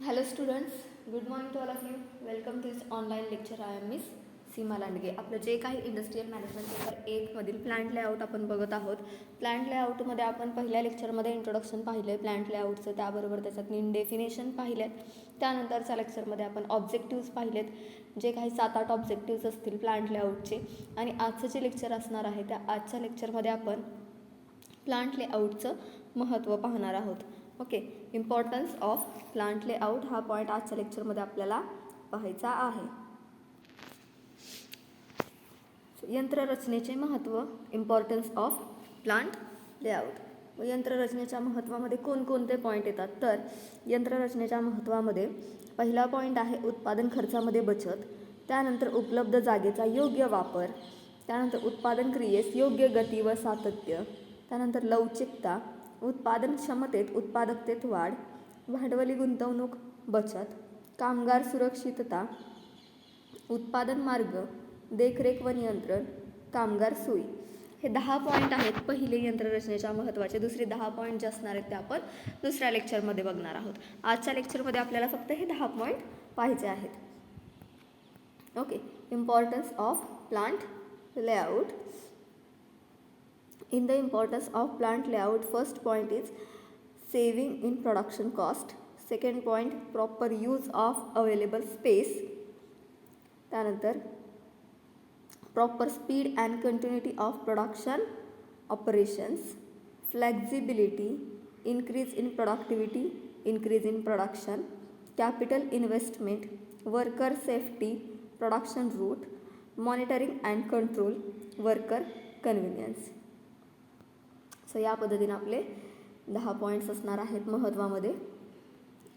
Hello students, good morning to all of you. Welcome to this online lecture. I am Miss सीमा लांडगे. आपलं जे काही industrial management paper 1 मधील plant layout आपण बघत आहोत. प्लांट लेआउटमध्ये आपण पहिल्या लेक्चरमध्ये इंट्रोडक्शन पाहिलं प्लांट लेआउटचं, त्याबरोबर त्याच्यात डेफिनेशन पाहिलेत. त्यानंतरच्या लेक्चरमध्ये आपण ऑब्जेक्टिव्स पाहिलेत, जे काही 7-8 ऑब्जेक्टिव्स असतील प्लांट लेआउटचे. आणि आजचं जे लेक्चर असणार आहे त्या आजच्या लेक्चरमध्ये आपण प्लांट लेआउटचं महत्त्व पाहणार आहोत. Okay, importance of plant layout हा पॉईंट आजच्या लेक्चरमध्ये आपल्याला पाहायचा आहे. यंत्ररचनेचे महत्त्व, इम्पॉर्टन्स ऑफ प्लांट लेआउट. व यंत्ररचनेच्या महत्त्वामध्ये कोणकोणते पॉईंट येतात तर यंत्ररचनेच्या महत्त्वामध्ये पहिला पॉईंट आहे उत्पादन खर्चामध्ये बचत, त्यानंतर उपलब्ध जागेचा योग्य वापर, त्यानंतर उत्पादन क्रियेस योग्य गती व सातत्य, त्यानंतर लवचिकता, उत्पादन क्षमतेत उत्पादकतेत वाढ, भांडवली गुंतवणूक बचत, कामगार सुरक्षितता, उत्पादन मार्ग, देखरेख व नियंत्रण, कामगार सोयी. हे 10 पॉईंट आहेत पहिले यंत्ररचनेच्या महत्त्वाचे. दुसरे 10 पॉईंट जे असणार आहेत ते आपण दुसऱ्या लेक्चरमध्ये बघणार आहोत. आजच्या लेक्चरमध्ये आपल्याला फक्त हे 10 पॉईंट पाहिजे आहेत. Okay, importance of plant layout. In the importance of plant layout, first point is saving in production cost. Second point, proper use of available space. त्यानंतर proper speed and continuity of production operations. Flexibility, increase in productivity, increase in production. Capital investment, worker safety, production route, monitoring and control, worker convenience. So या पद्धतीने आपले 10 points असणार आहेत महत्त्वामध्ये.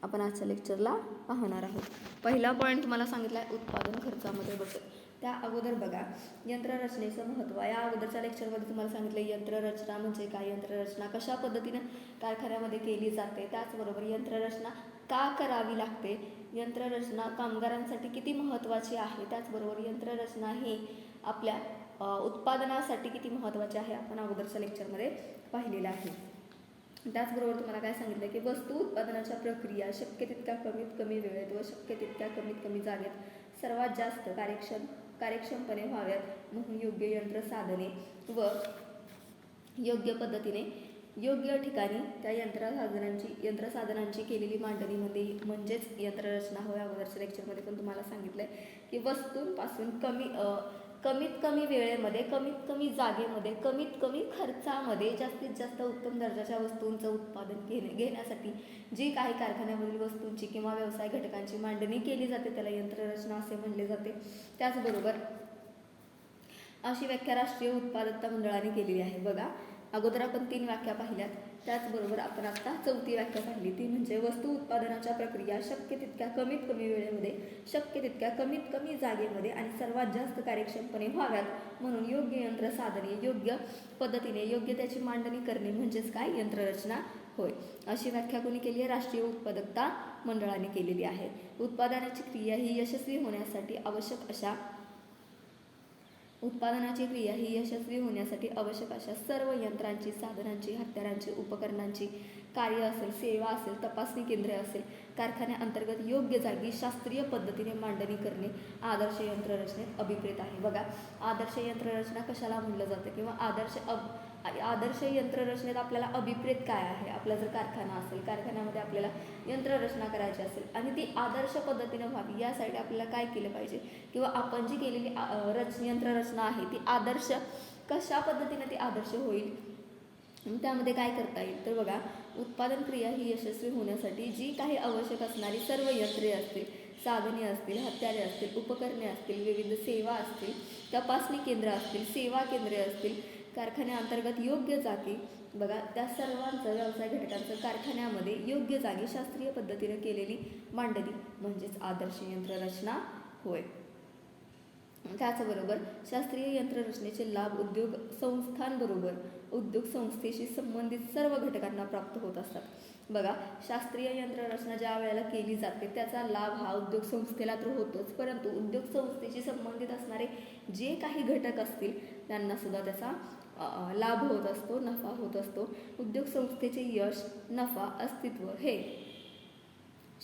आपण आजच्या लेक्चरला पाहणार आहोत. पहिला पॉईंट तुम्हाला सांगितला आहे उत्पादन खर्चामध्ये बचत. त्या अगोदर बघा यंत्ररचनेचं महत्त्व. या अगोदरच्या लेक्चरमध्ये तुम्हाला सांगितलं यंत्ररचना म्हणजे काय, यंत्ररचना कशा पद्धतीने कारखान्यामध्ये केली जाते, त्याचबरोबर यंत्ररचना का करावी लागते, यंत्ररचना कामगारांसाठी किती महत्त्वाची आहे, त्याचबरोबर यंत्ररचना ही आपल्या उत्पादनासाठी किती महत्त्वाचे आहे आपण अगोदरच्या लेक्चरमध्ये पाहिलेलं आहे. त्याचबरोबर तुम्हाला काय सांगितलं की वस्तू उत्पादनाच्या प्रक्रिया शक्य तितक्या कमीत कमी वेळेत व शक्य तितक्या कमीत कमी जागेत सर्वात जास्त कार्यक्षमपणे व्हाव्यात म्हणून योग्य यंत्रसाधने व योग्य पद्धतीने योग्य ठिकाणी त्या यंत्रसाधनांची केलेली मांडणीमध्ये म्हणजेच यंत्ररचना होय. अगोदरच्या लेक्चरमध्ये पण तुम्हाला सांगितलं आहे की वस्तूंपासून कमीत कमी वेळेमध्ये, कमीत कमी जागेमध्ये, कमीत कमी खर्चामध्ये जास्तीत जास्त उत्तम दर्जाच्या वस्तूंचं उत्पादन घेण्यासाठी जी काही कारखान्यामधील वस्तूंची किंवा व्यवसाय घटकांची मांडणी केली जाते त्याला यंत्ररचना असे म्हणले जाते. त्याचबरोबर अशी व्याख्या राष्ट्रीय उत्पादकता मंडळाने केलेली आहे. बघा अगोदर आपण 3 व्याख्या पाहिल्यात, त्याचबरोबर आपण आता 4थी व्याख्या पाहिली, ती म्हणजे वस्तू उत्पादनाच्या प्रक्रिया शक्य तितक्या कमीत कमी वेळेमध्ये, शक्य तितक्या कमीत कमी जागेमध्ये आणि सर्वात जास्त कार्यक्षमपणे व्हाव्यात म्हणून योग्य यंत्रसाधने योग्य पद्धतीने योग्य त्याची मांडणी करणे म्हणजेच काय, यंत्ररचना होय. अशी व्याख्या कोणी केली आहे, राष्ट्रीय उत्पादकता मंडळाने केलेली आहे. उत्पादनाची क्रिया ही यशस्वी होण्यासाठी आवश्यक अशा सर्व यंत्रांची, साधनांची, हत्यारांची, उपकरणांची, कार्य असेल, सेवा असेल, तपासणी केंद्रे असेल, कारखान्याअंतर्गत योग्य जागी शास्त्रीय पद्धतीने मांडणी करणे आदर्श यंत्ररचनेत अभिप्रेत आहे. बघा आदर्श यंत्ररचना कशाला म्हणलं जातं किंवा आदर्श यंत्ररचनेत आपल्याला अभिप्रेत काय आहे. आपला जर कारखाना असेल, कारखान्यामध्ये आपल्याला यंत्ररचना करायची असेल आणि ती आदर्श पद्धतीने व्हावी यासाठी आपल्याला काय केलं पाहिजे किंवा आपण जी केलेली यंत्ररचना आहे ती आदर्श कशा पद्धतीने ती आदर्श होईल, त्यामध्ये काय करता येईल तर बघा उत्पादन क्रिया ही यशस्वी होण्यासाठी जी काही आवश्यक असणारी सर्व यंत्रे असतील, साधने असतील, हत्यारे असतील, उपकरणे असतील, विविध सेवा असतील, तपासणी केंद्र असतील, सेवा केंद्रे असतील, कारखान्याअंतर्गत योग्य जागी बघा त्या सर्वांचं व्यवसाय घटकांचं कारखान्यामध्ये योग्य जागी शास्त्रीय पद्धतीने केलेली मांडणी म्हणजेच आदर्श यंत्ररचना होय. त्याचबरोबर शास्त्रीय यंत्ररचनेचे लाभ उद्योग संस्थांबरोबर उद्योग संस्थेशी संबंधित सर्व घटकांना प्राप्त होत असतात. बघा शास्त्रीय यंत्ररचना ज्या वेळेला केली जाते त्याचा लाभ हा उद्योग संस्थेला तर होतोच, परंतु उद्योग संस्थेशी संबंधित असणारे जे काही घटक असतील त्यांना सुद्धा त्याचा लाभ होत असतो, नफा होत असतो. उद्योग संस्थेचे यश, नफा, अस्तित्व हे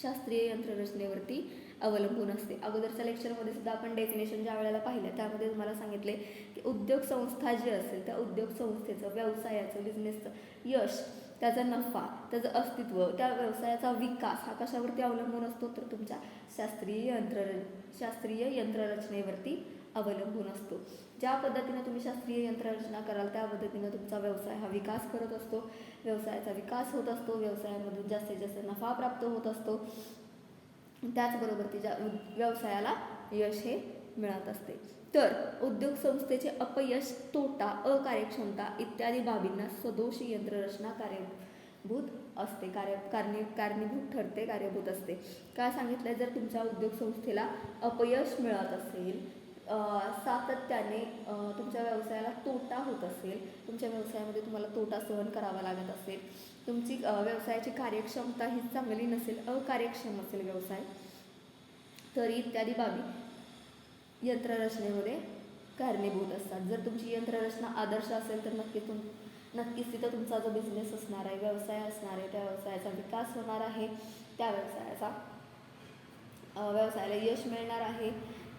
शास्त्रीय यंत्ररचनेवरती अवलंबून असते. अगोदरच्या लेक्चरमध्ये सुद्धा आपण डेफिनेशन ज्या वेळेला पाहिलं त्यामध्ये तुम्हाला सांगितले की उद्योग संस्था जी असेल त्या उद्योग संस्थेचं, व्यवसायाचं, बिझनेसचं यश, त्याचा नफा, त्याचं अस्तित्व, त्या व्यवसायाचा विकास हा कशावरती अवलंबून असतो तर तुमच्या शास्त्रीय यंत्ररचनेवरती अवलंबून असतो. ज्या पद्धतीनं तुम्ही शास्त्रीय यंत्ररचना कराल त्या पद्धतीनं तुमचा व्यवसाय हा विकास करत असतो, व्यवसायाचा विकास होत असतो, व्यवसायामधून जास्तीत जास्त नफा प्राप्त होत असतो, त्याचबरोबर तिच्या व्यवसायाला यश हे मिळत असते. तर उद्योग संस्थेचे अपयश, तोटा, अकार्यक्षमता इत्यादी बाबींना सदोष यंत्ररचना कारणीभूत असते, कारणीभूत ठरते, कार्यभूत असते. काय सांगितलं, जर तुमच्या उद्योग संस्थेला अपयश मिळत असेल, सातत्याने तुमच्या व्यवसायाला तोटा होत असेल, तुमच्या व्यवसायामध्ये तुम्हाला तोटा सहन करावा लागत असेल, तुमची व्यवसायाची कार्यक्षमता ही चांगली नसेल, अकार्यक्षम असेल व्यवसाय, तरी इत्यादी बाबी यंत्ररचनेमध्ये कारणीभूत असतात. जर तुमची यंत्ररचना आदर्श असेल तर नक्कीच तिथं तुमचा जो बिझनेस असणार आहे, व्यवसाय असणार आहे, त्या व्यवसायाचा विकास होणार आहे, त्या व्यवसायाला यश मिळणार आहे,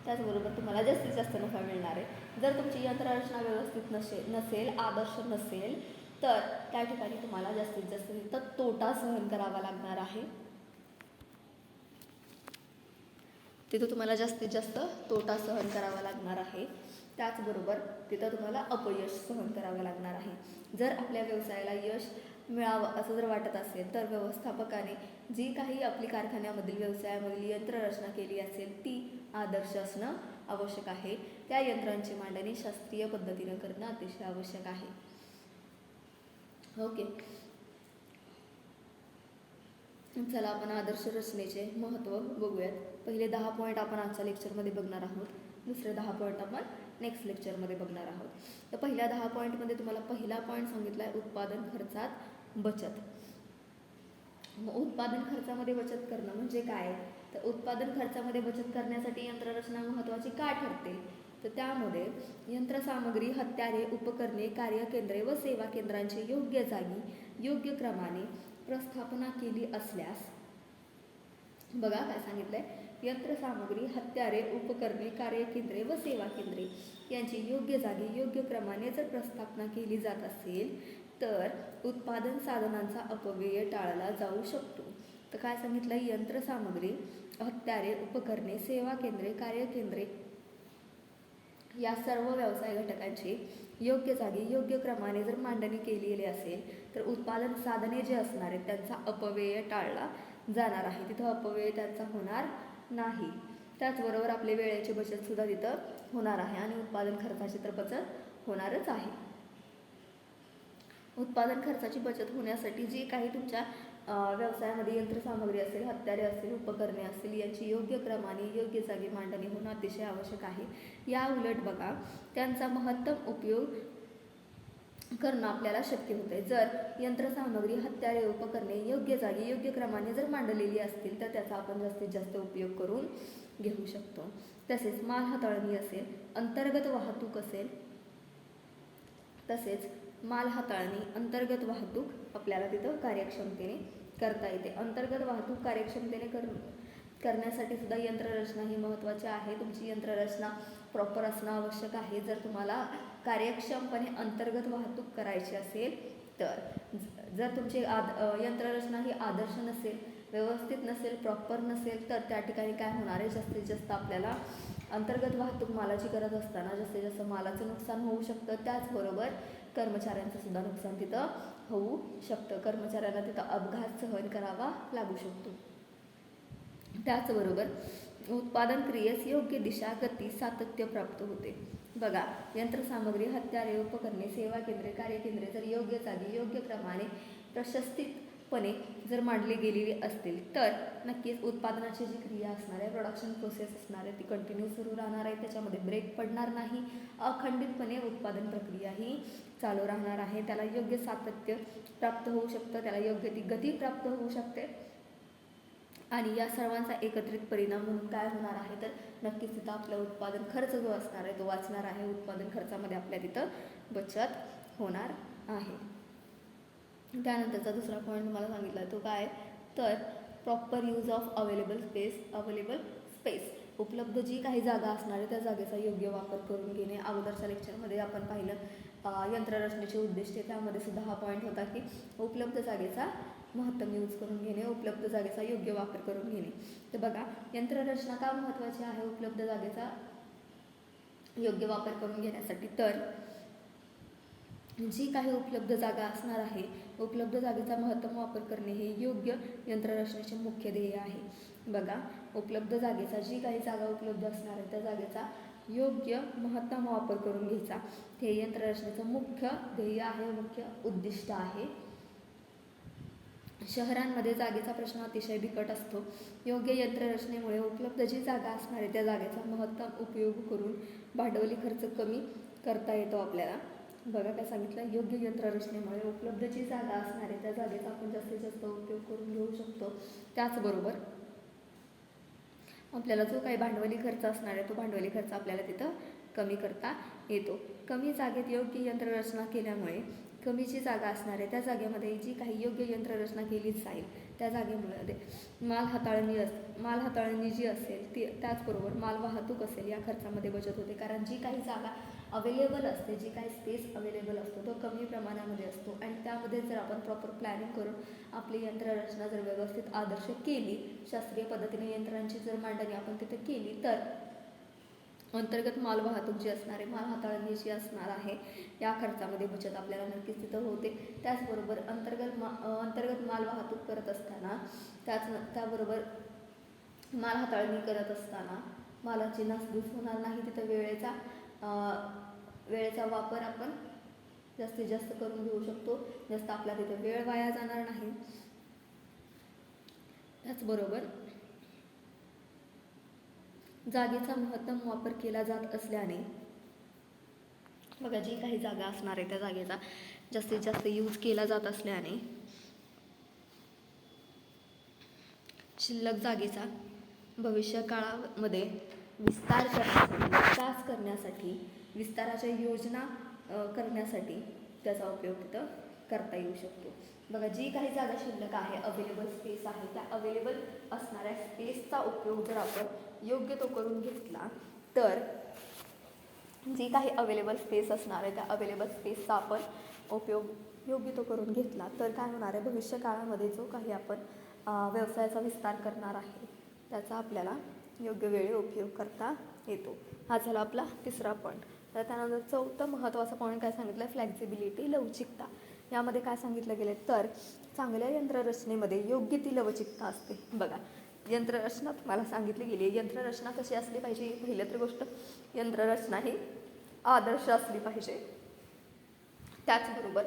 त्याचबरोबर तुम्हाला जास्तीत जास्त नफा मिळणार आहे. जर तुमची यंत्ररचना व्यवस्थित नसेल, आदर्श नसेल, तर त्या ठिकाणी तुम्हाला जास्तीत जास्त तिथं तोटा सहन करावा लागणार आहे. तिथं तुम्हाला जास्तीत जास्त तोटा सहन करावा लागणार आहे. त्याचबरोबर तिथं तुम्हाला अपयश सहन करावं लागणार आहे. जर आपल्या व्यवसायाला यश मिळावं असं जर वाटत असेल तर व्यवस्थापकाने जी काही आपली कारखान्यामधील, व्यवसायामधील यंत्ररचना केली असेल ती आदर्श असणं आवश्यक आहे. त्या यंत्रांची मांडणी शास्त्रीय पद्धतीनं करणं अतिशय आवश्यक आहे. ओके, चला आपण आदर्श रचनेचे महत्त्व बघूयात. पहिले 10 पॉईंट आपण आजच्या लेक्चरमध्ये बघणार आहोत, दुसरे 10 पॉईंट आपण नेक्स्ट लेक्चरमध्ये बघणार आहोत. तर पहिल्या 10 पॉईंटमध्ये तुम्हाला पहिला पॉईंट सांगितला आहे उत्पादन खर्चात बचत. उत्पादन खर्चामध्ये बचत करणं म्हणजे काय, तर उत्पादन खर्चामध्ये बचत करण्यासाठी यंत्ररचना महत्त्वाची का ठरते, तर त्यामध्ये यंत्रसामग्री, हत्यारे, उपकरणे, कार्यकेंद्रे व सेवा केंद्रांची योग्य जागी, योग्य क्रमाने प्रस्थापना केली असल्यास, बघा काय सांगितलंय, यंत्रसामग्री, हत्यारे, उपकरणे, कार्यकेंद्रे व सेवा केंद्रे यांची योग्य जागी, योग्य क्रमाने जर प्रस्थापना केली जात असेल तर उत्पादन साधनांचा अपव्यय टाळला जाऊ शकतो. तर काय सांगितलं, यंत्रसामग्री, हत्यारे, उपकरणे, सेवा केंद्रे, कार्यकेंद्रे या सर्व व्यवसाय घटकांची योग्य जागी, योग्य क्रमाने जर मांडणी केलेली असेल तर उत्पादन साधने जे असणार आहेत त्यांचा अपव्यय टाळला जाणार आहे, तिथं अपव्यय त्यांचा होणार नाही. त्याचबरोबर आपले वेळेची बचत सुद्धा तिथं होणार आहे आणि उत्पादन खर्चाची तर बचत होणारच आहे. उत्पादन खर्चाची बचत होण्यासाठी जी काही तुमच्या व्यवसायामध्ये यंत्रसामग्री असेल, हत्यारे असेल, उपकरणे असतील यांची योग्य क्रमाने, योग्य जागी मांडणी होणं अतिशय आवश्यक आहे. या उलट बघा, त्यांचा महत्तम उपयोग करणं आपल्याला शक्य होते. जर यंत्रसामग्री, हत्यारे, उपकरणे योग्य जागी, योग्य क्रमाने जर मांडलेली असतील तर त्याचा आपण जास्तीत जास्त उपयोग करून घेऊ शकतो. तसेच माल हाताळणी असेल, अंतर्गत वाहतूक असेल, तसेच माल हाताळणी, अंतर्गत वाहतूक आपल्याला तिथं कार्यक्षमतेने करता येते. अंतर्गत वाहतूक कार्यक्षमतेने करण्यासाठी सुद्धा यंत्ररचना ही महत्त्वाची आहे. तुमची यंत्ररचना प्रॉपर असणं आवश्यक आहे. जर तुम्हाला कार्यक्षमपणे अंतर्गत वाहतूक करायची असेल तर, जर तुमची यंत्ररचना ही आदर्श नसेल, व्यवस्थित नसेल, प्रॉपर नसेल तर त्या ठिकाणी काय होणार आहे, जास्तीत जास्त आपल्याला अंतर्गत वाहतूक मालाची गरज असताना जास्तीत जास्त मालाचं नुकसान होऊ शकतं. त्याचबरोबर कर्मचाऱ्यांचं सुद्धा नुकसान तिथं होऊ शकतं. कर्मचाऱ्यांना तिथं अपघात सहन करावा लागू शकतो. त्याचबरोबर उत्पादन क्रियेस योग्य दिशा, गती, सातत्य प्राप्त होते. बघा, यंत्रसामग्री, हत्यारे, उपकरणे, सेवा केंद्रे, कार्यकेंद्रे जर योग्य जागी, योग्य क्रमाने, प्रशस्तीपणे जर मांडली गेलेली असतील तर नक्कीच उत्पादनाची जी क्रिया असणार आहे, प्रोडक्शन प्रोसेस असणार आहे ती कंटिन्यू सुरू राहणार आहे. त्याच्यामध्ये ब्रेक पडणार नाही. अखंडितपणे उत्पादन प्रक्रिया ही चालू राहणार आहे. त्याला योग्य सातत्य प्राप्त होऊ शकतं, त्याला योग्य ती गती प्राप्त होऊ शकते आणि या सर्वांचा एकत्रित परिणाम म्हणून काय होणार आहे तर नक्कीच तिथं आपला उत्पादन खर्च जो असणार आहे तो वाचणार आहे. उत्पादन खर्चामध्ये आपल्या तिथं बचत होणार आहे. त्यानंतरचा दुसरा पॉईंट मला सांगितला तो काय तर proper use of available space, उपलब्ध जी काही जागा असणार आहे त्या जागेचा योग्य वापर करून घेणे. अगोदरच्या लेक्चरमध्ये आपण पाहिलं यंत्ररचनेचे उद्दिष्टे, त्यामध्ये सुद्धा हा पॉईंट होता की उपलब्ध जागेचा महत्तम यूज करून घेणे, उपलब्ध जागेचा योग्य वापर करून घेणे. तर बघा, यंत्ररचना का महत्त्वाची आहे उपलब्ध जागेचा योग्य वापर करून घेण्यासाठी? तर जी काही उपलब्ध जागा असणार आहे, उपलब्ध जागेचा महत्तम वापर करणे हे योग्य यंत्ररचनेचे मुख्य ध्येय आहे. बघा, उपलब्ध जागेचा, जी काही जागा उपलब्ध असणार आहे त्या जागेचा योग्य महत्तम वापर करून घ्यायचा हे यंत्ररचनेचं मुख्य ध्येय आहे, मुख्य उद्दिष्ट आहे. शहरांमध्ये जागेचा प्रश्न अतिशय बिकट असतो. योग्य यंत्ररचनेमुळे उपलब्ध जी जागा असणार आहे त्या जागेचा महत्तम उपयोग करून भांडवली खर्च कमी करता येतो आपल्याला. बघा काय सांगितलं, योग्य यंत्ररचनेमुळे उपलब्ध जी जागा असणार आहे त्या जागेचा आपण जास्तीत जास्त उपयोग करून घेऊ शकतो. त्याचबरोबर आपल्याला जो काही भांडवली खर्च असणार आहे तो भांडवली खर्च आपल्याला तिथं कमी करता येतो. कमी जागेत योग्य यंत्ररचना केल्यामुळे कमी जी जागा असणार आहे त्या जागेमध्ये जी काही योग्य यंत्ररचना केली जाईल त्या जागेमुळे माल हाताळणी जी असेल ती, त्याचबरोबर माल वाहतूक असेल, या खर्चामध्ये बचत होते. कारण जी काही जागा अवेलेबल असते, जी काही स्पेस अवेलेबल असतो तो कमी प्रमाणामध्ये असतो आणि त्यामध्ये जर आपण प्रॉपर प्लॅनिंग करून आपली यंत्ररचना जर व्यवस्थित आदर्श केली, शास्त्रीय पद्धतीने यंत्रांची जर मांडणी आपण तिथे केली, तर अंतर्गत माल वाहतूक जी असणार आहे, माल हाताळणी जी असणार आहे, या खर्चामध्ये बचत आपल्याला नक्कीच तिथं होते. त्याचबरोबर अंतर्गत माल वाहतूक करत असताना, त्याबरोबर माल हाताळणी करत असताना मालाची नासधूस होणार नाही. तिथं वेळेचा वापर आपण जास्तीत जास्त करून घेऊ शकतो, जास्त आपला तिथं वेळ वाया जाणार नाही. त्याचबरोबर जागेचा महत्तम वापर केला जात असल्याने, बघा, जी काही जागा असणार आहे त्या जागेचा जास्तीत जास्त यूज केला जात असल्याने शिल्लक जागेचा भविष्य काळामध्ये विकास करण्यासाठी, विस्ताराच्या योजना करण्यासाठी त्याचा उपयोग तिथं करता येऊ शकतो. बघा, जी काही जागा शिल्लक आहे, अवेलेबल स्पेस आहे, त्या अवेलेबल असणाऱ्या स्पेसचा उपयोग जर आपण योग्य तो करून घेतला, तर जी काही अवेलेबल स्पेस असणार आहे त्या अवेलेबल स्पेसचा आपण उपयोग योग्य तो करून घेतला तर काय होणार आहे, भविष्य काळामध्ये जो काही आपण व्यवसायाचा विस्तार करणार आहे त्याचा आपल्याला योग्य वेळी उपयोग करता येतो. हा झाला आपला तिसरा पॉईंट. तर त्यानंतर चौथं महत्त्वाचा पॉईंट काय सांगितलं, फ्लेक्झिबिलिटी, लवचिकता. यामध्ये काय सांगितलं गेले, तर चांगल्या यंत्ररचनेमध्ये योग्य ती लवचिकता असते. बघा, यंत्ररचना तुम्हाला सांगितली गेली, यंत्ररचना कशी असली पाहिजे, पहिलं तर गोष्ट यंत्ररचना ही आदर्श असली पाहिजे. त्याचबरोबर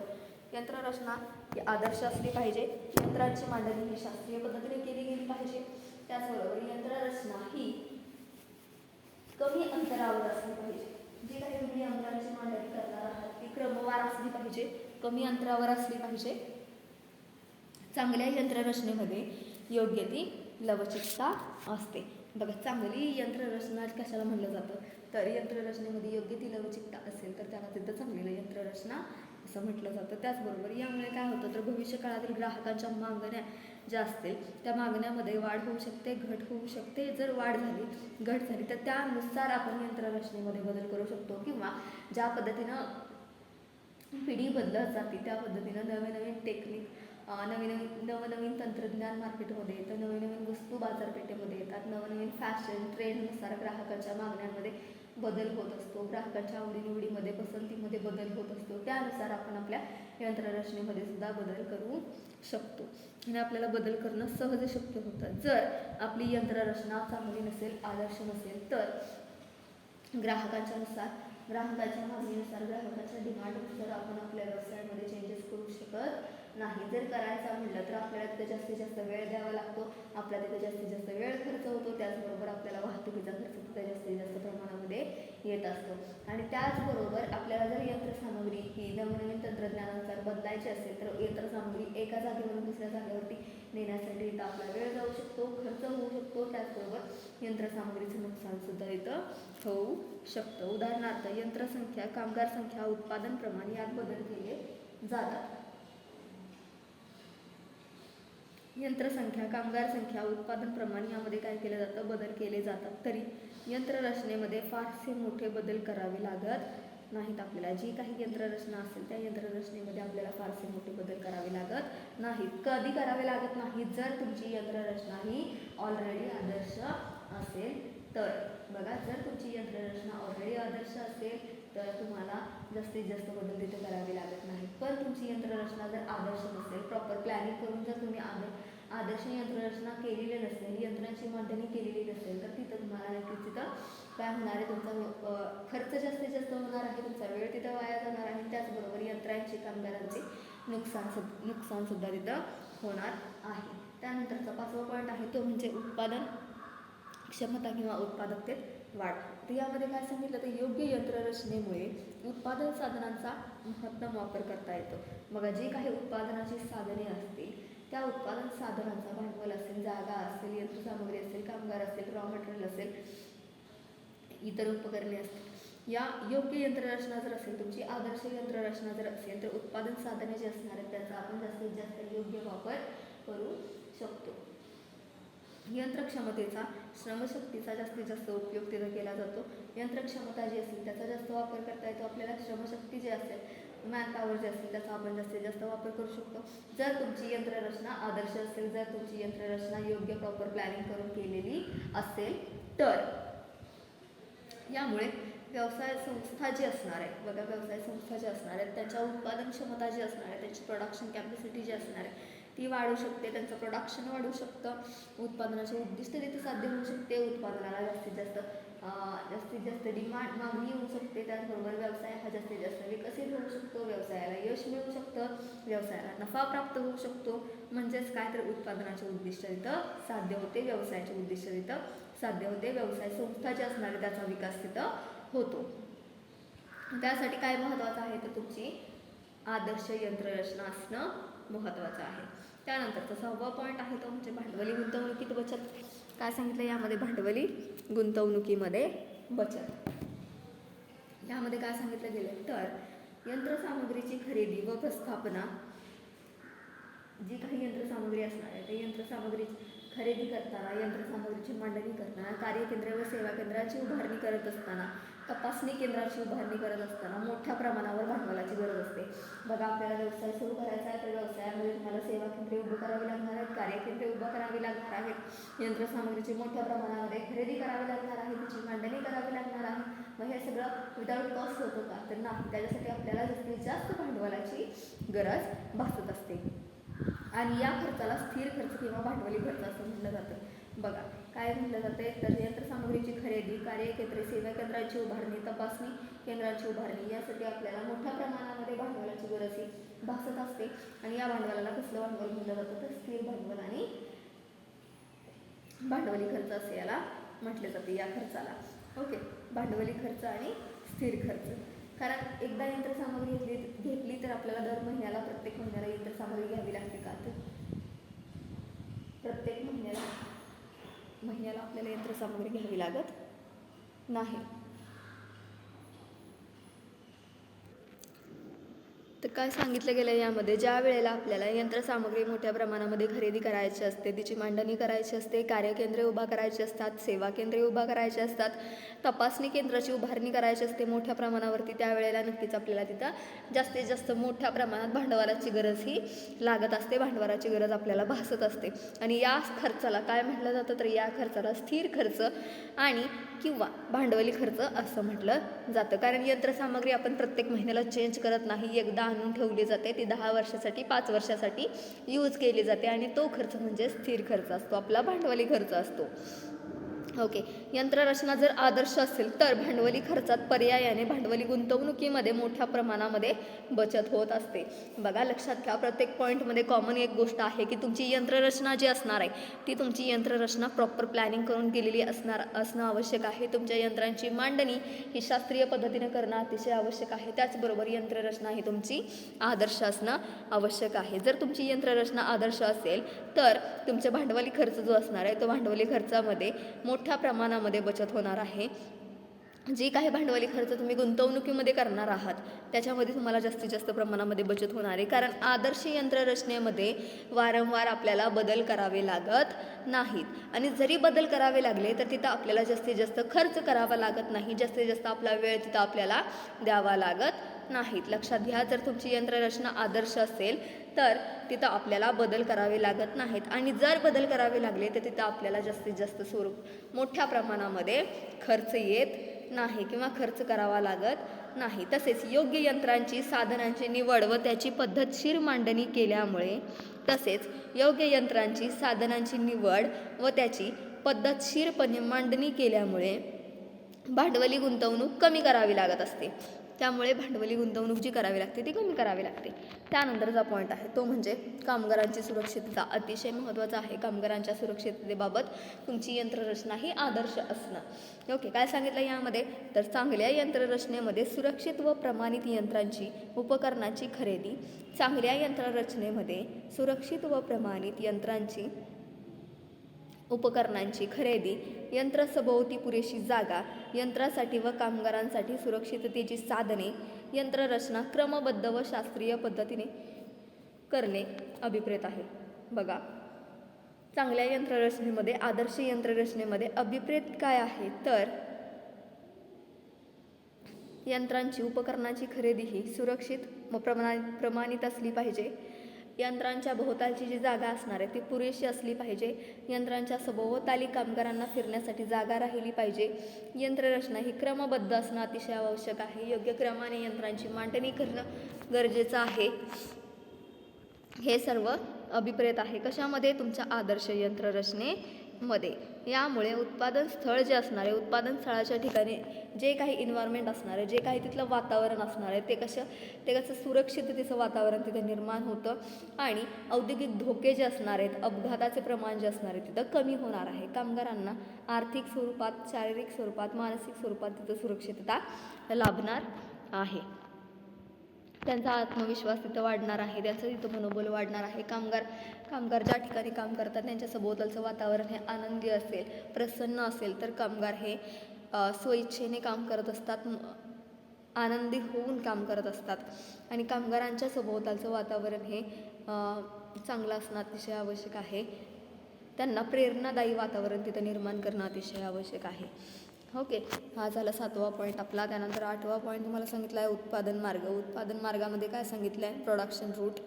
यंत्ररचना ही आदर्श असली पाहिजे, यंत्रांची मांडणी ही शास्त्रीय पद्धतीने केली गेली पाहिजे. त्याचबरोबर यंत्ररचना ही कमी अंतरावर असली पाहिजे. जी काही तुम्ही यंत्रांची मांडणी करणार आहात ती क्रमवार असली पाहिजे, कमी अंतरावर असली पाहिजे. चांगल्या यंत्ररचनेमध्ये योग्य ती लवचिकता असते. बघा, चांगली यंत्ररचना कशाला म्हणलं जातं, तर यंत्ररचनेमध्ये योग्य ती लवचिकता असेल तर त्याला तिथं चांगली यंत्ररचना असं म्हटलं जातं. त्याचबरोबर यामुळे काय होतं, तर भविष्य काळातील ग्राहकांच्या मागण्या ज्या असतील त्या मागण्यामध्ये वाढ होऊ शकते, घट होऊ शकते. जर वाढ झाली, घट झाली तर त्यानुसार आपण यंत्ररचनेमध्ये बदल करू शकतो, किंवा ज्या पद्धतीनं पिढी बदलत जाते त्या पद्धतीनं नवीन टेक्निक, नवनवीन तंत्रज्ञान मार्केटमध्ये येतं, नवीन वस्तू बाजारपेठेमध्ये येतात, नवनवीन फॅशन ट्रेंडनुसार ग्राहकांच्या मागण्यांमध्ये बदल होत असतो, ग्राहकांच्या आवडीनिवडीमध्ये, पसंतीमध्ये बदल होत असतो. त्यानुसार आपण आपल्या यंत्ररचनेमध्ये सुद्धा बदल करू शकतो आणि आपल्याला बदल करणं सहज शक्य होतं. जर आपली यंत्ररचना चांगली नसेल, आदर्श नसेल, तर ग्राहकांच्या मागणीनुसार, ग्राहकांच्या डिमांडनुसार आपण आपल्या व्यवसायामध्ये चेंजेस करू शकत नाही. जर करायचं म्हटलं तर आपल्याला तिथे जास्तीत जास्त वेळ द्यावा लागतो, आपल्याला तिथे जास्तीत जास्त वेळ खर्च होतो, त्याचबरोबर आपल्याला वाहतुकीचा खर्च तिथे जास्तीत जास्त प्रमाणामध्ये येत असतो. आणि त्याचबरोबर आपल्याला जर यंत्रसामग्री ही नवनवीन तंत्रज्ञानानुसार बदलायची असेल तर यंत्रसामग्री एका जागेवरून दुसऱ्या जागेवरती नेण्यासाठी इथं आपला वेळ जाऊ शकतो, खर्च होऊ शकतो, त्याचबरोबर यंत्रसामग्रीचं नुकसान सुद्धा इथं होऊ शकतं. उदाहरणार्थ, यंत्रसंख्या, कामगार संख्या, उत्पादन प्रमाण यात बदल केले जातात. यंत्रसंख्या, कामगार संख्या, उत्पादन प्रमाण यामध्ये काय केलं जातं, बदल केले जातात. तरी यंत्ररचनेमध्ये फारसे मोठे बदल करावे लागत नाहीत. आपल्याला जी काही यंत्ररचना असेल त्या यंत्ररचनेमध्ये आपल्याला फारसे मोठे बदल करावे लागत नाहीत. कधी करावे लागत नाहीत, जर तुमची यंत्ररचना ही ऑलरेडी आदर्श असेल तर. बघा, जर तुमची यंत्ररचना ऑलरेडी आदर्श असेल तर तुम्हाला जास्तीत जास्त बदल तिथे करावे लागत नाही. पण तुमची यंत्ररचना जर आदर्श नसेल, प्रॉपर प्लॅनिंग करून जर तुम्ही आदर्श यंत्ररचना केलेली नसेल, यंत्रांची मांडणी केलेली नसेल तर तिथं तुम्हाला नक्कीच तिथं काय होणार आहे, तुमचा खर्च जास्तीत जास्त होणार आहे, तुमचा वेळ तिथं वाया जाणार आहे. त्याचबरोबर यंत्रांचे, कामगारांचे नुकसान सुद्धा तिथं होणार आहे. त्यानंतरचा 5वा पॉईंट आहे तो म्हणजे उत्पादन क्षमता किंवा उत्पादकतेत वाढ. तर यामध्ये काय सांगितलं तर योग्य यंत्ररचनेमुळे उत्पादन साधनांचा महत्तम वापर करता येतो. बघा, जे काही उत्पादनाची साधने असतील त्या उत्पादन साधनांचा भांडवल असेल, जागा असेल, यंत्रसामग्री असेल, कामगार असेल, रॉ मटेरियल असेल, इतर उपकरणे असतील, या योग्य यंत्ररचना जर असेल, तुमची आदर्श यंत्ररचना जर असेल तर उत्पादन साधने जे असणार आहेत त्याचा आपण जास्तीत जास्त योग्य वापर करू शकतो. यंत्रक्षमतेचा, श्रमशक्तीचा जास्तीत जास्त उपयोग तिथं केला जातो. यंत्रक्षमता जी असेल त्याचा जास्त वापर करता येतो आपल्याला. श्रमशक्ती जी असेल, मॅन पॉवर जे असेल त्याचा आपण जास्तीत जास्त वापर करू शकतो. जर तुमची यंत्ररचना आदर्श असेल, जर तुमची यंत्ररचना योग्य प्रॉपर प्लॅनिंग करून केलेली असेल तर. यामुळे व्यवसाय संस्था जी असणार आहे, बघा, व्यवसाय संस्था जी असणार आहेत त्यांच्या उत्पादन क्षमता जी असणार आहे, त्यांची प्रोडक्शन कॅपॅसिटी जी असणार आहे ती वाढू शकते, त्यांचं प्रोडक्शन वाढू शकतं, उत्पादनाचे उद्दिष्ट तिथे साध्य होऊ शकते, उत्पादनाला जास्तीत जास्त मागणी येऊ शकते. त्याचबरोबर व्यवसाय हा जास्तीत जास्त विकसित होऊ शकतो, व्यवसायाला यश मिळू शकतं, व्यवसायाला नफा प्राप्त होऊ शकतो. म्हणजेच काय तर उत्पादनाचे उद्दिष्ट तिथं साध्य होते, व्यवसायाचे उद्दिष्ट तिथं साध्य होते, व्यवसाय संस्था जी असणार आहे त्याचा विकास तिथं होतो. त्यासाठी काय महत्त्वाचं आहे तर तुमची आदर्श यंत्ररचना असणं महत्त्वाचं आहे. त्यानंतरचा 6वा पॉईंट आहे तो म्हणजे भांडवली गुंतवणुकीत बचत. काय सांगितलं यामध्ये, भांडवली गुंतवणुकीमध्ये बचत. यामध्ये काय सांगितलं गेलं तर यंत्रसामग्रीची खरेदी व प्रस्थापना, जी काही यंत्रसामग्री असणार आहे ते यंत्रसामग्री खरेदी करताना, यंत्रसामग्रीची मांडणी करताना, कार्यकेंद्रे व सेवा केंद्राची उभारणी करत असताना, तपासणी केंद्राची उभारणी करत असताना मोठ्या प्रमाणावर भांडवलाची गरज असते. बघा, आपल्याला व्यवसाय सुरू करायचा आहे तर व्यवसायामध्ये तुम्हाला सेवा केंद्रे उभं करावी लागणार आहेत, कार्यकेंद्रे उभं करावी लागणार आहेत, यंत्रसामग्रीची मोठ्या प्रमाणामध्ये खरेदी करावी लागणार आहे, तिची मांडणी करावी लागणार आहे. मग हे सगळं विदाऊट कॉस्ट होतं का तर नाही, त्याच्यासाठी आपल्याला जास्तीत जास्त भांडवलाची गरज भासत असते. आणि या खर्चाला स्थिर खर्च किंवा भांडवली खर्च असं म्हटलं जातं. बघा, काय म्हटलं जाते तर यंत्रसामग्रीची खरेदी, कार्यकेंद्रे, सेवा केंद्राची उभारणी, तपासणी केंद्राची उभारणी यासाठी आपल्याला मोठ्या प्रमाणामध्ये भांडवलाची गरज ही भासत असते. आणि या भांडवलाला कसलं भांडवल म्हटलं जातं तर स्थिर भांडवल आणि भांडवली खर्च असे याला म्हटले जाते, या खर्चाला. ओके, भांडवली खर्च आणि स्थिर खर्च. कारण एकदा यंत्रसामग्री घेतली तर आपल्याला दर महिन्याला, प्रत्येक महिन्याला यंत्रसामग्री घ्यावी लागते का तर प्रत्येक महिन्याला आपल्याला यंत्रसामग्री घ्यावी लागत नाही. तर काय सांगितलं गेलं यामध्ये, ज्या वेळेला आपल्याला यंत्रसामग्री मोठ्या प्रमाणामध्ये खरेदी करायची असते, तिची मांडणी करायची असते, कार्यकेंद्रे उभा करायची असतात, सेवा केंद्रे उभा करायची असतात, तपासणी केंद्राची उभारणी करायची असते मोठ्या प्रमाणावरती, त्यावेळेला नक्कीच आपल्याला तिथं जास्तीत जास्त मोठ्या प्रमाणात भांडवलाची गरज ही लागत असते, भांडवलाची गरज आपल्याला भासत असते. आणि या खर्चाला काय म्हटलं जातं तर या खर्चाला स्थिर खर्च आणि किंवा भांडवली खर्च असं म्हटलं जातं. कारण यंत्रसामग्री आपण प्रत्येक महिन्याला चेंज करत नाही, एकदा आणून ठेवली जाते, ती 10 वर्षासाठी 5 वर्षासाठी यूज केली जाते आणि तो खर्च म्हणजे स्थिर खर्च असतो, आपला भांडवली खर्च असतो. ओके, यंत्ररचना जर आदर्श असेल तर भांडवली खर्चात पर्यायाने भांडवली गुंतवणुकीमध्ये मोठ्या प्रमाणामध्ये बचत होत असते. बघा, लक्षात घ्या, प्रत्येक पॉईंटमध्ये कॉमन एक गोष्ट आहे की तुमची यंत्ररचना जी असणार आहे ती तुमची यंत्ररचना प्रॉपर प्लॅनिंग करून केलेली असणं आवश्यक आहे. तुमच्या यंत्रांची मांडणी ही शास्त्रीय पद्धतीने करणं अतिशय आवश्यक आहे. त्याचबरोबर यंत्ररचना ही तुमची आदर्श असणं आवश्यक आहे. जर तुमची यंत्ररचना आदर्श असेल तर तुमचा भांडवली खर्च जो असणार आहे तो भांडवली खर्चामध्ये मोठ्या प्रमाणामध्ये बचत होणार आहे. जी काही भांडवली खर्च तुम्ही गुंतवणुकीमध्ये करणार आहात त्याच्यामध्ये तुम्हाला जास्तीत जास्त प्रमाणामध्ये बचत होणार आहे, कारण आदर्श यंत्ररचनेमध्ये वारंवार आपल्याला बदल करावे लागत नाहीत आणि जरी बदल करावे लागले तर तिथं आपल्याला जास्तीत जास्त खर्च करावा लागत नाही, जास्तीत जास्त आपला वेळ तिथं आपल्याला द्यावा लागत नाहीत. लक्षात घ्या, जर तुमची यंत्ररचना आदर्श असेल तर तिथं आपल्याला बदल करावे लागत नाहीत आणि जर बदल करावे लागले तर तिथं आपल्याला जास्तीत जास्त मोठ्या प्रमाणामध्ये खर्च येत नाही किंवा खर्च करावा लागत नाही. तसेच योग्य यंत्रांची साधनांची निवड व त्याची पद्धतशीर मांडणी केल्यामुळे पद्धतशीरपणे मांडणी केल्यामुळे भांडवली गुंतवणूक कमी करावी लागत असते. त्यामुळे भांडवली गुंतवणूक जी करावी लागते ती कमी करावी लागते. त्यानंतरचा पॉईंट आहे तो म्हणजे कामगारांची सुरक्षितता. अतिशय महत्त्वाचा आहे. कामगारांच्या सुरक्षिततेबाबत तुमची यंत्ररचना ही आदर्श असणं. ओके, काय सांगितलं यामध्ये, तर चांगल्या यंत्ररचनेमध्ये सुरक्षित व प्रमाणित यंत्रांची उपकरणाची खरेदी. चांगल्या यंत्ररचनेमध्ये सुरक्षित व प्रमाणित उपकरणांची खरेदी, यंत्रसभोवती पुरेशी जागा, यंत्रासाठी व कामगारांसाठी सुरक्षिततेची साधने, यंत्ररचना क्रमबद्ध व शास्त्रीय पद्धतीने करणे अभिप्रेत आहे. बघा, चांगल्या यंत्ररचनेमध्ये, आदर्श यंत्ररचनेमध्ये अभिप्रेत काय आहे, तर यंत्रांची उपकरणाची खरेदी ही सुरक्षित व प्रमाणित असली पाहिजे. यंत्रांच्या भोवतालची जी जागा असणार आहे ती पुरेशी असली पाहिजे. यंत्रांच्या सभोवताली कामगारांना फिरण्यासाठी जागा राहिली पाहिजे. यंत्ररचना ही क्रमबद्ध असणं अतिशय आवश्यक आहे. योग्य क्रमाने यंत्रांची मांडणी करणं गरजेचं आहे. हे सर्व अभिप्रेत आहे कशामध्ये, तुमच्या आदर्श यंत्ररचनेमध्ये. यामुळे उत्पादन स्थळ जे असणार आहे, उत्पादन स्थळाच्या ठिकाणी जे काही इन्व्हायरमेंट असणार आहे, जे काही तिथलं वातावरण असणार आहे ते कसं सुरक्षिततेचं वातावरण तिथे निर्माण होतं आणि औद्योगिक धोके जे असणार आहेत, अपघाताचे प्रमाण जे असणार आहे तिथं कमी होणार आहे. कामगारांना आर्थिक स्वरूपात, शारीरिक स्वरूपात, मानसिक स्वरूपात तिथं सुरक्षितता लाभणार आहे. त्यांचा आत्मविश्वास तिथं वाढणार आहे, त्यांचं तिथं मनोबल वाढणार आहे. कामगार ज्या ठिकाणी काम करतात त्यांच्या सभोवतालचं वातावरण हे आनंदी असेल, प्रसन्न असेल तर कामगार हे स्वइच्छेने काम करत असतात, आनंदी होऊन काम करत असतात आणि कामगारांच्या सभोवतालचं वातावरण हे चांगलं असणं अतिशय आवश्यक आहे. त्यांना प्रेरणादायी वातावरण तिथं निर्माण करणं अतिशय आवश्यक आहे. ओके, हा झाला 7वा पॉईंट आपला. त्यानंतर 8वा पॉईंट तुम्हाला सांगितला आहे उत्पादन मार्ग. उत्पादन मार्गामध्ये काय सांगितलं आहे, production route.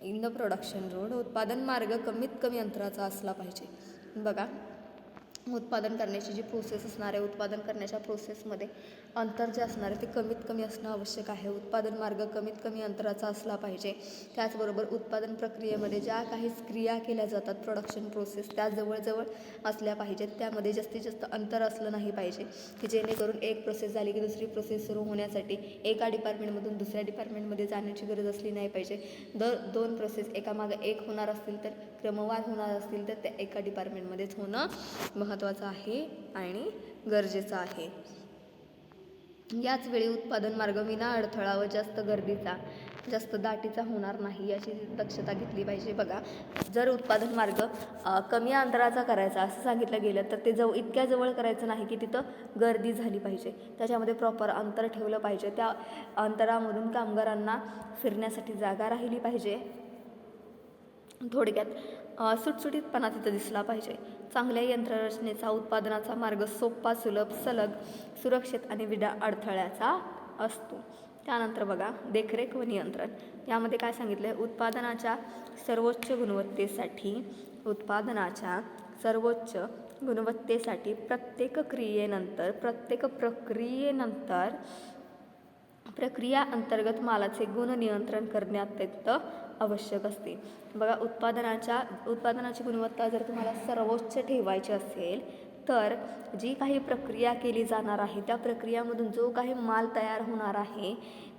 In the production route उत्पादन मार्ग कमीत कमी अंतराचा असला पाहिजे. बघा, उत्पादन करण्याची जी प्रोसेस असणार आहे, उत्पादन करण्याच्या प्रोसेसमध्ये अंतर जे असणार आहे ते कमीत कमी असणं आवश्यक आहे. उत्पादन मार्ग कमीत कमी अंतराचा असला पाहिजे. त्याचबरोबर उत्पादन प्रक्रियेमध्ये ज्या काही क्रिया केल्या जातात, प्रोडक्शन प्रोसेस, त्या जवळजवळ असल्या पाहिजेत. त्यामध्ये जास्तीत जास्त अंतर असलं नाही पाहिजे की जेणेकरून एक प्रोसेस झाली की दुसरी प्रोसेस सुरू होण्यासाठी एका डिपार्टमेंटमधून दुसऱ्या डिपार्टमेंटमध्ये जाण्याची गरज असली नाही पाहिजे. दोन प्रोसेस एकामागे एक होणार असतील तर, क्रमवार होणार असतील तर त्या एका डिपार्टमेंटमध्येच होणं महत्त्वाचं आहे आणि गरजेचं आहे. याच वेळी उत्पादन मार्ग विना अडथळा व जास्त दाटीचा होणार नाही याची दक्षता घेतली पाहिजे. बघा, जर उत्पादन मार्ग कमी अंतराचा करायचा असं सांगितलं गेलं तर ते इतक्या जवळ करायचं नाही की तिथं गर्दी झाली पाहिजे. त्याच्यामध्ये प्रॉपर अंतर ठेवलं पाहिजे. त्या अंतरामधून कामगारांना फिरण्यासाठी जागा राहिली पाहिजे. थोडक्यात सुटसुटीतपणा तिथं दिसला पाहिजे. चांगल्या यंत्ररचनेचा उत्पादनाचा मार्ग सोपा, सुलभ, सलग, सुरक्षित आणि विना अडथळ्याचा असतो. त्यानंतर बघा, देखरेख व नियंत्रण. यामध्ये काय सांगितलं आहे, उत्पादनाच्या सर्वोच्च गुणवत्तेसाठी प्रत्येक प्रक्रियेनंतर प्रक्रिया अंतर्गत मालाचे गुण नियंत्रण करणे अत्यंत आवश्यक असते. बघा, उत्पादनाची गुणवत्ता जर तुम्हाला सर्वोच्च ठेवायची असेल तर जी काही प्रक्रिया केली जाणार आहे त्या प्रक्रियामधून जो काही माल तयार होणार आहे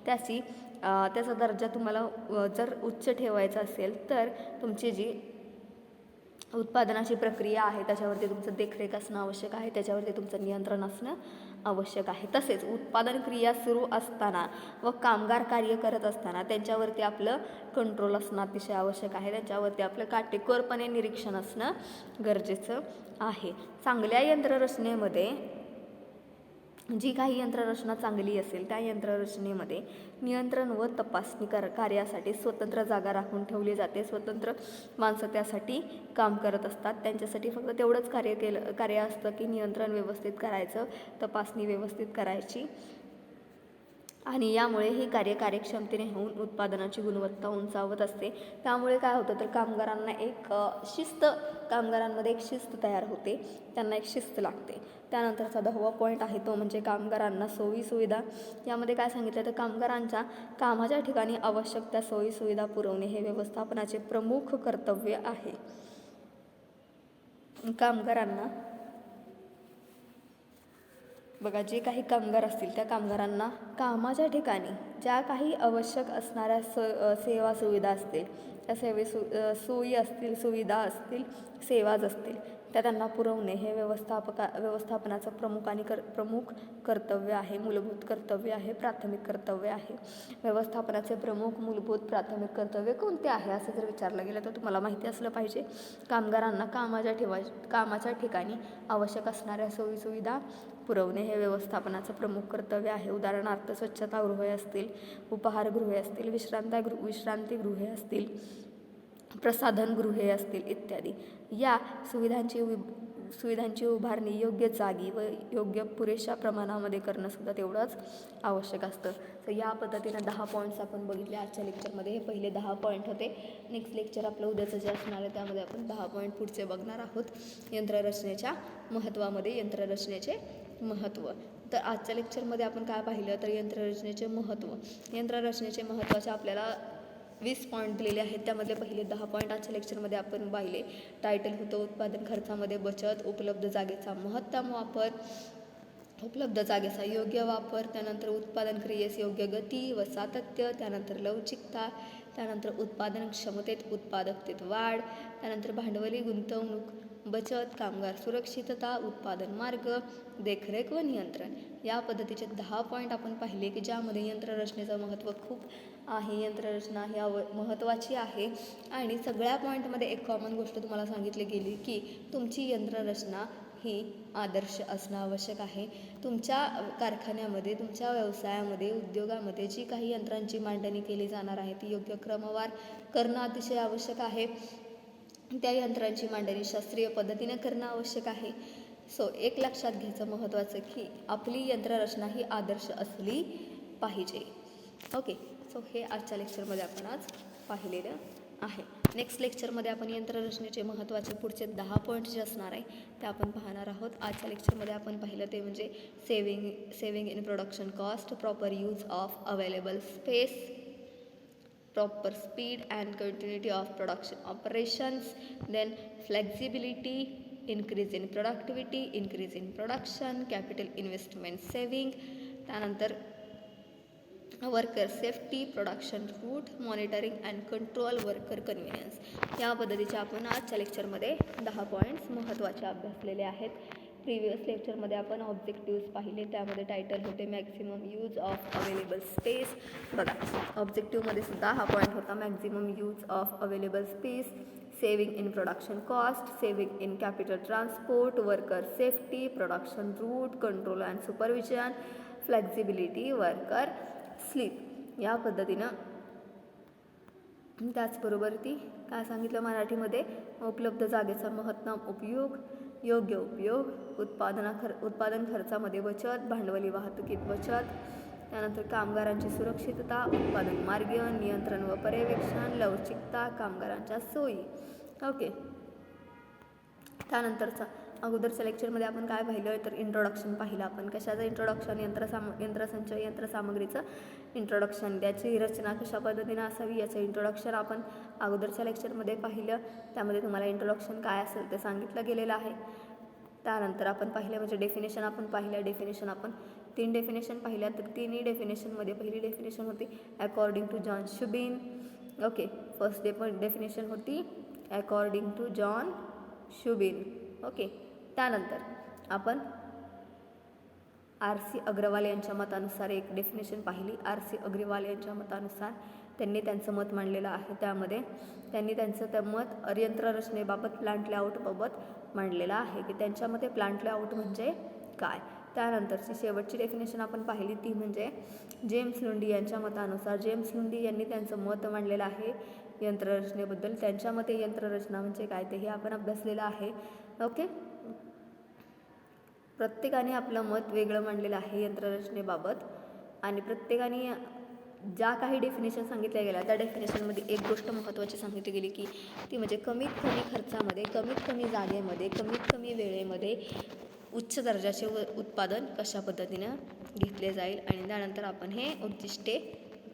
त्याचा दर्जा तुम्हाला जर उच्च ठेवायचा असेल तर तुमची जी उत्पादनाची प्रक्रिया आहे त्याच्यावरती तुमचं देखरेख असणं आवश्यक आहे, त्याच्यावरती तुमचं नियंत्रण असणं आवश्यक आहे. तसेच उत्पादन क्रिया सुरू असताना व कामगार कार्य करत असताना त्यांच्यावरती आपलं कंट्रोल असणं अतिशय आवश्यक आहे. त्यांच्यावरती आपलं काटेकोरपणे निरीक्षण असणं गरजेचं आहे. चांगल्या यंत्ररचनेमध्ये जी काही यंत्ररचना चांगली असेल त्या यंत्ररचनेमध्ये नियंत्रण व तपासणी कार्यासाठी स्वतंत्र जागा राखून ठेवली जाते. स्वतंत्र माणसं त्यासाठी काम करत असतात. त्यांच्यासाठी फक्त तेवढंच कार्य असतं की नियंत्रण व्यवस्थित करायचं, तपासणी व्यवस्थित करायची आणि यामुळे ही कार्य कार्यक्षमतेने होऊन उत्पादनाची गुणवत्ता उंचावत असते. त्यामुळे काय होतं तर कामगारांमध्ये एक शिस्त तयार होते, त्यांना एक शिस्त लागते. त्यानंतरचा 10वा पॉईंट आहे तो म्हणजे कामगारांना सोयीसुविधा. यामध्ये काय सांगितलं तर कामगारांच्या कामाच्या ठिकाणी आवश्यक त्या सोयीसुविधा पुरवणे हे व्यवस्थापनाचे प्रमुख कर्तव्य आहे. कामगारांना बघा, जे काही कामगार असतील त्या कामगारांना कामाच्या ठिकाणी ज्या काही आवश्यक असणाऱ्या सेवा सुविधा असतील, त्या सोयी असतील, सुविधा असतील, सेवाज असतील त्या त्यांना पुरवणे हे व्यवस्थापनाचं प्रमुख कर्तव्य आहे, मूलभूत कर्तव्य आहे, प्राथमिक कर्तव्य आहे. व्यवस्थापनाचे प्रमुख मूलभूत प्राथमिक कर्तव्य कोणते आहे असं जर विचारलं गेलं तर तुम्हाला माहिती असलं पाहिजे. कामगारांना कामाच्या ठिकाणी आवश्यक असणाऱ्या सोयीसुविधा पुरवणे हे व्यवस्थापनाचं प्रमुख कर्तव्य आहे. उदाहरणार्थ स्वच्छतागृहे असतील, उपाहारगृहे असतील, विश्रांतीगृहे असतील, प्रसाधनगृहे असतील इत्यादी. या सुविधांची उभारणी योग्य जागी व योग्य पुरेशा प्रमाणामध्ये करणं सुद्धा तेवढंच आवश्यक असतं. तर या पद्धतीनं 10 पॉईंट्स आपण बघितले आजच्या लेक्चरमध्ये. हे पहिले 10 पॉईंट होते. नेक्स्ट लेक्चर आपलं उद्याचं जे असणार आहे त्यामध्ये आपण 10 पॉईंट पुढचे बघणार आहोत. यंत्ररचनेच्या यंत्ररचनेचे महत्त्व. तर आजच्या लेक्चरमध्ये आपण काय पाहिलं तर यंत्ररचनेचे महत्त्वाचे आपल्याला 20 पॉईंट दिलेले आहेत. त्यामधले पहिले 10 पॉईंट आजच्या लेक्चरमध्ये आपण पाहिले. टायटल होतं उत्पादन खर्चामध्ये बचत, उपलब्ध जागेचा महत्तम वापर, उपलब्ध जागेचा योग्य वापर, त्यानंतर उत्पादन क्रियेस योग्य गती व सातत्य, त्यानंतर लवचिकता, त्यानंतर उत्पादन क्षमतेत उत्पादकतेत वाढ, त्यानंतर भांडवली गुंतवणूक, बचत, कामगार सुरक्षितता, उत्पादन मार्ग, देखरेख व नियंत्रण. या पद्धतीचे 10 पॉईंट आपण पाहिले की ज्यामध्ये यंत्ररचनेचं महत्त्व खूप आहे. यंत्ररचना ही महत्त्वाची आहे आणि सगळ्या पॉईंटमध्ये एक कॉमन गोष्ट तुम्हाला सांगितली गेली की तुमची यंत्ररचना ही आदर्श असणं आवश्यक आहे. तुमच्या कारखान्यामध्ये, तुमच्या व्यवसायामध्ये, उद्योगामध्ये जी काही यंत्रांची मांडणी केली जाणार आहे ती योग्य क्रमवार करणं अतिशय आवश्यक आहे. त्या यंत्रांची मांडणी शास्त्रीय पद्धतीने करणं आवश्यक आहे. एक लक्षात घ्यायचं महत्त्वाचं की आपली यंत्ररचना ही आदर्श असली पाहिजे. ओके, हे आजच्या लेक्चरमध्ये आपण आज पाहिलेलं आहे. नेक्स्ट लेक्चरमध्ये आपण यंत्ररचनेचे महत्त्वाचे पुढचे 10 पॉईंट जे असणार आहे ते आपण पाहणार आहोत. आजच्या लेक्चरमध्ये आपण पाहिलं ते म्हणजे saving in production cost, proper use of available space, proper speed and continuity of production operations, then flexibility, increase in productivity, increase in production, capital investment saving, त्यानंतर worker safety, production route, monitoring and control, worker convenience. या पद्धतीचे आपण आजच्या लेक्चरमध्ये 10 points महत्त्वाचे अभ्यासलेले आहेत. Previous लेक्चरमध्ये आपण ऑब्जेक्टिव्स पाहिले. त्यामध्ये टायटल होते maximum use of available space. बघा, ऑब्जेक्टिव्हमध्ये सुद्धा हा पॉईंट होता maximum use of available space, saving in production cost, saving in capital transport, worker safety, production route, control and supervision, flexibility, worker sleep. या पद्धतीनं त्याचबरोबर ती काय सांगितलं मराठीमध्ये, उपलब्ध जागेचा महत्तम उपयोग, योग्य उपयोग, उत्पादन खर्चामध्ये बचत, भांडवली वाहतुकीत बचत, त्यानंतर कामगारांची सुरक्षितता, उत्पादन मार्ग, नियंत्रण व पर्यवेक्षण, लवचिकता, कामगारांच्या सोयी. ओके, त्यानंतरचा अगोदरच्या लेक्चरमध्ये आपण काय पाहिलं तर इंट्रोडक्शन पाहिलं आपण. कशाचं इंट्रोडक्शन? यंत्रसामग्रीचं इंट्रोडक्शन, त्याची रचना कशा पद्धतीनं असावी याचं इंट्रोडक्शन आपण अगोदरच्या लेक्चरमध्ये पाहिलं. त्यामध्ये तुम्हाला इंट्रोडक्शन काय असेल ते सांगितलं गेलेलं आहे. त्यानंतर आपण पाहिलं म्हणजे डेफिनेशन आपण पाहिलं. डेफिनेशन आपण 3 डेफिनेशन पाहिल्या. तर 3ही डेफिनेशनमध्ये पहिली डेफिनेशन होती according to John Shubin. Okay, first definition होती according to John Shubin. Okay, त्यानंतर आपण RC अग्रवाल यांच्या मतानुसार एक डेफिनेशन पाहिली. RC अग्रवाल यांच्या मतानुसार त्यांनी त्यांचं मत मांडलेलं आहे. त्यामध्ये त्यांनी त्यांचं मत यंत्ररचनेबाबत, प्लांट लेआउटबाबत मांडलेलं आहे की त्यांच्या मते प्लांट लेआउट म्हणजे काय त्यानंतरची शेवटची डेफिनेशन आपण पाहिली ती म्हणजे जेम्स लुंडी यांच्या मतानुसार, जेम्स लुंडी यांनी त्यांचं मत मांडलेलं आहे यंत्ररचनेबद्दल. त्यांच्या मते यंत्ररचना म्हणजे काय तेही आपण अभ्यासलेलं आहे. ओके, प्रत्येकाने आपलं मत वेगळं मांडलेलं आहे यंत्ररचनेबाबत आणि प्रत्येकाने ज्या काही डेफिनेशन सांगितल्या गेल्या त्या डेफिनेशनमध्ये एक गोष्ट महत्त्वाची सांगितली गेली की ती म्हणजे कमीत कमी खर्चामध्ये, कमीत कमी जागेमध्ये, कमीत कमी वेळेमध्ये उच्च दर्जाचे उत्पादन कशा पद्धतीनं घेतले जाईल. आणि त्यानंतर आपण हे उद्दिष्टे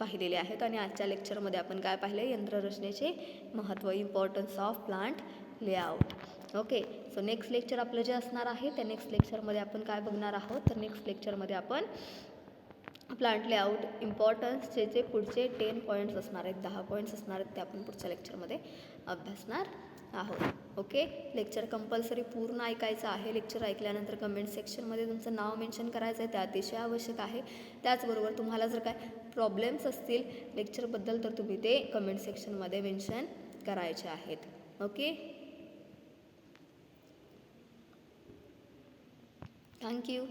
पाहिलेले आहेत. आणि आजच्या लेक्चरमध्ये आपण काय पाहिले, यंत्ररचनेचे महत्त्व, importance of plant layout. Okay, so next lecture आपलं जे असणार आहे त्या नेक्स्ट लेक्चरमध्ये आपण काय बघणार आहोत, तर नेक्स्ट लेक्चरमध्ये आपण प्लांट लेआउट इम्पॉर्टन्सचे जे पुढचे 10 पॉईंट्स असणार आहेत, 10 पॉईंट्स असणार आहेत ते आपण पुढच्या लेक्चरमध्ये अभ्यासणार आहोत. ओके, लेक्चर कंपल्सरी पूर्ण ऐकायचं आहे. लेक्चर ऐकल्यानंतर कमेंट सेक्शनमध्ये तुमचं नाव मेन्शन करायचं आहे, ते अतिशय आवश्यक आहे. त्याचबरोबर तुम्हाला जर काय प्रॉब्लेम्स असतील लेक्चरबद्दल तर तुम्ही ते कमेंट सेक्शनमध्ये मेन्शन करायचे आहेत. Okay, thank you.